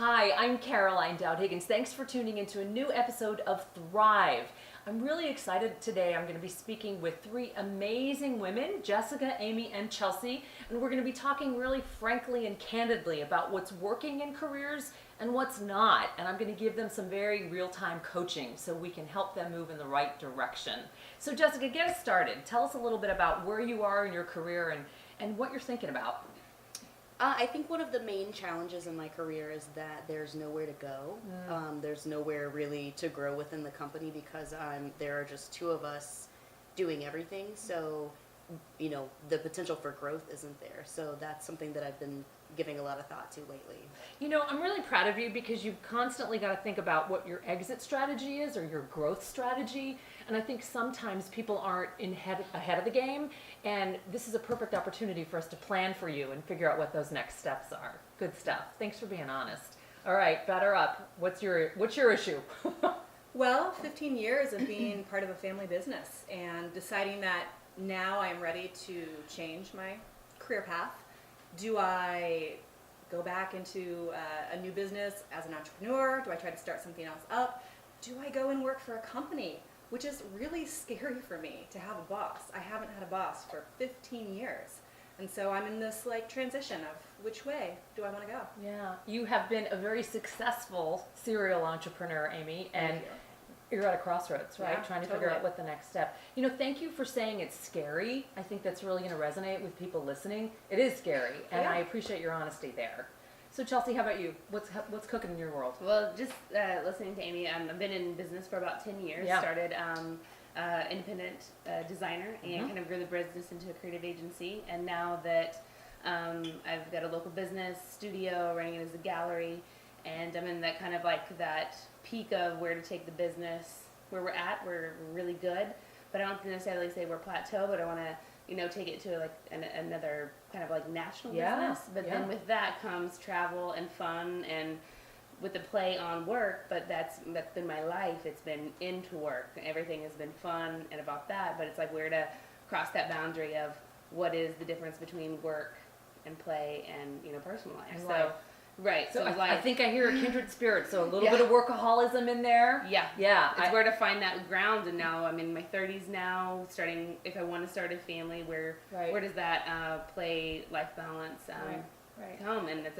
Hi, I'm Caroline Dowd-Higgins. Thanks for tuning into a new episode of Thrive. I'm really excited today. I'm going to be speaking with three amazing women, Jessica, Amy, and Chelsea, and we're going to be talking really frankly and candidly about what's working in careers and what's not. And I'm going to give them some very real-time coaching so we can help them move in the right direction. So Jessica, get us started. Tell us a little bit about where you are in your career and what you're thinking about. I think one of the main challenges in my career is that there's nowhere to go. There's nowhere really to grow within the company because there are just two of us doing everything. So, the potential for growth isn't there. So that's something that I've been giving a lot of thought to lately. I'm really proud of you because you've constantly got to think about what your exit strategy is or your growth strategy. And I think sometimes people aren't ahead of the game, and this is a perfect opportunity for us to plan for you and figure out what those next steps are. Good stuff. Thanks for being honest. All right, batter up. What's your issue? Well, 15 years of being part of a family business and deciding that now I'm ready to change my career path. Do I go back into a new business as an entrepreneur? Do I try to start something else up? Do I go and work for a company? Which is really scary for me to have a boss. I haven't had a boss for 15 years. And so I'm in this transition of which way do I want to go? Yeah, you have been a very successful serial entrepreneur, Amy, and you're at a crossroads, right? Yeah, Trying to figure out what the next step. Thank you for saying it's scary. I think that's really going to resonate with people listening. It is scary, and I appreciate your honesty there. So Chelsea, how about you? What's cooking in your world? Well, just listening to Amy, I've been in business for about 10 years. Yeah. Started independent designer and kind of grew the business into a creative agency. And now that I've got a local business studio, running it as a gallery, and I'm in that kind of that peak of where to take the business. Where we're at, we're really good, but I don't necessarily say we're plateau, but I want to take it to another kind of national business. But then with that comes travel and fun and with the play on work, but that's been my life. It's been into work. Everything has been fun and about that, but it's where to cross that boundary of what is the difference between work and play and personal life. And so life. Right. So I think I hear a kindred spirit, so a little bit of workaholism in there. Yeah. Yeah. It's where to find that ground, and now I'm in my 30s now, starting, if I want to start a family, where does that play life balance come? And it's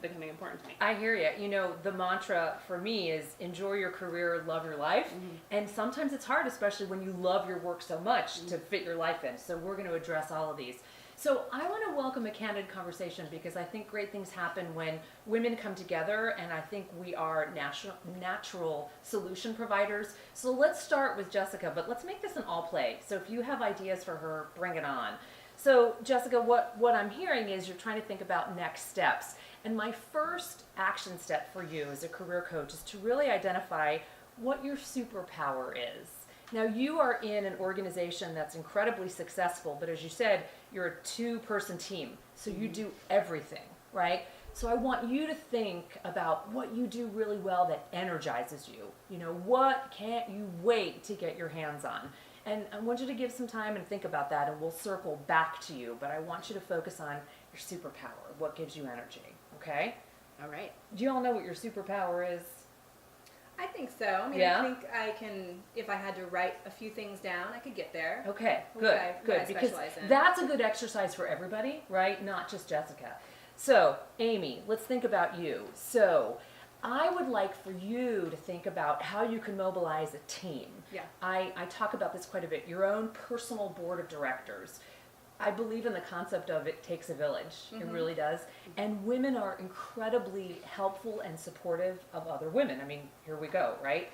becoming important to me. I hear you. The mantra for me is enjoy your career, love your life. And sometimes it's hard, especially when you love your work so much, to fit your life in. So we're going to address all of these. So I want to welcome a candid conversation because I think great things happen when women come together, and I think we are natural solution providers. So let's start with Jessica, but let's make this an all play. So if you have ideas for her, bring it on. So Jessica, what I'm hearing is you're trying to think about next steps. And my first action step for you as a career coach is to really identify what your superpower is. Now, you are in an organization that's incredibly successful, but as you said, you're a two-person team, so you do everything, right? So I want you to think about what you do really well that energizes you. What can't you wait to get your hands on? And I want you to give some time and think about that, and we'll circle back to you, but I want you to focus on your superpower, what gives you energy, okay? All right. Do you all know what your superpower is? I think so. I think I can, if I had to write a few things down, I could get there. Okay, good, What I because specialize in. that's a good exercise for everybody, right? Not just Jessica. So, Amy, let's think about you. So, I would like for you to think about how you can mobilize a team. Yeah. I talk about this quite a bit, your own personal board of directors. I believe in the concept of it takes a village. It really does. And women are incredibly helpful and supportive of other women. Here we go, right?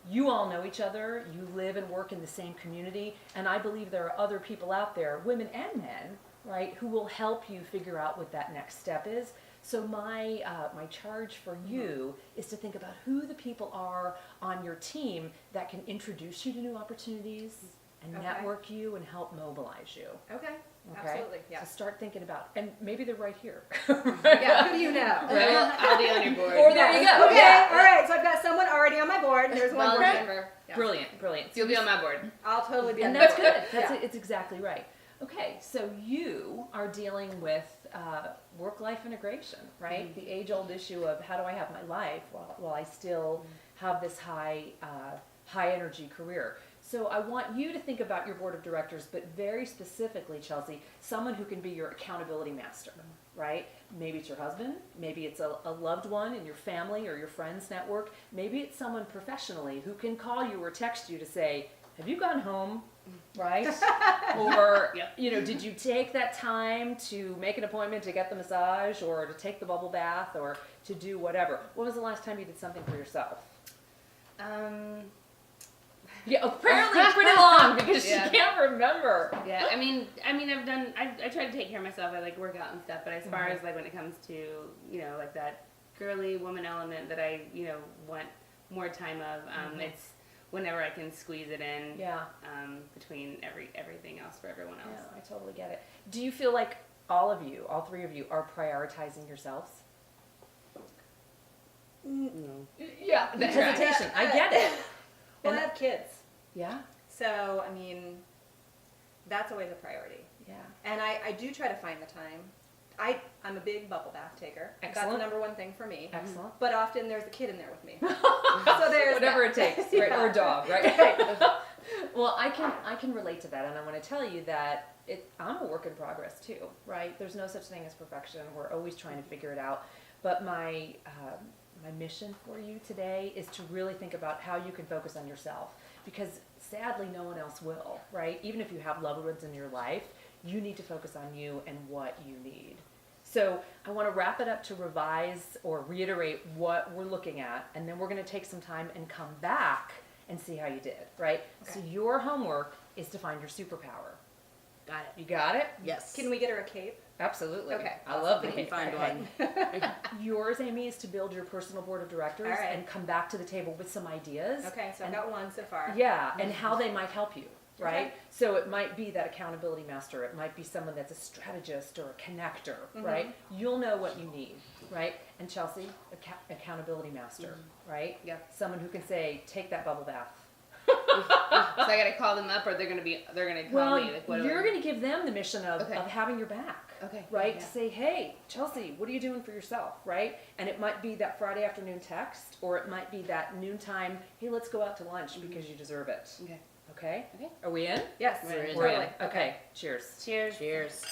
You all know each other. You live and work in the same community. And I believe there are other people out there, women and men, right, who will help you figure out what that next step is. So my charge for you is to think about who the people are on your team that can introduce you to new opportunities and network you and help mobilize you. Okay. Absolutely. Yeah. So start thinking about, and maybe they're right here. Yeah. Who do you know? I'll be on your board. Or there you go. Okay. Yeah. All right. So I've got someone already on my board. There's one board Okay. member. Yeah. Brilliant. So you'll be on my board. I'll totally be on And the that's board. good. It's exactly right. Okay, so you are dealing with work-life integration, right? The age-old issue of how do I have my life while I still have this high-energy career. So I want you to think about your board of directors, but very specifically, Chelsea, someone who can be your accountability master, right? Maybe it's your husband, maybe it's a loved one in your family or your friends network, maybe it's someone professionally who can call you or text you to say, have you gone home, right? Or, did you take that time to make an appointment to get the massage or to take the bubble bath or to do whatever? When was the last time you did something for yourself? Yeah, apparently pretty long because she can't remember. Yeah, I mean, I try to take care of myself. I like work out and stuff, but as far as like when it comes to, like that girly woman element that I, want more time of, it's whenever I can squeeze it in. Yeah. Between everything else for everyone else. Yeah, I totally get it. Do you feel like all three of you, are prioritizing yourselves? No. Yeah, the hesitation. I get it. Well, I have kids. Yeah. So, that's always a priority. Yeah. And I do try to find the time. I'm a big bubble bath taker. Excellent. That's the number one thing for me. Excellent. But often there's a kid in there with me. So there's whatever it takes, right? Or a dog, right? Well, I can relate to that, and I want to tell you that I'm a work in progress too, right? There's no such thing as perfection. We're always trying to figure it out. But my mission for you today is to really think about how you can focus on yourself, because sadly no one else will, right? Even if you have loved ones in your life, you need to focus on you and what you need. So I want to wrap it up to revise or reiterate what we're looking at, and then we're going to take some time and come back and see how you did, right? Okay. So your homework is to find your superpower. Got it. You got it? Yes. Can we get her a cape? Absolutely. Okay. I love the We can cape. find Okay. one. Yours, Amy, is to build your personal board of directors and come back to the table with some ideas. Okay, so I've got one so far. Yeah, and how they might help you, right? Okay. So it might be that accountability master. It might be someone that's a strategist or a connector, right? You'll know what you need, right? And Chelsea, accountability master, right? Yeah. Someone who can say, take that bubble bath. So I gotta call them up, or they're gonna call me. Like, you're gonna give them the mission of having your back. Okay. Right? Yeah. To say, hey, Chelsea, what are you doing for yourself? Right? And it might be that Friday afternoon text, or it might be that noontime, hey, let's go out to lunch because you deserve it. Okay. Okay? Okay. Are we in? Yes. We're in. We're Totally. in. Okay. Cheers. Cheers. Cheers.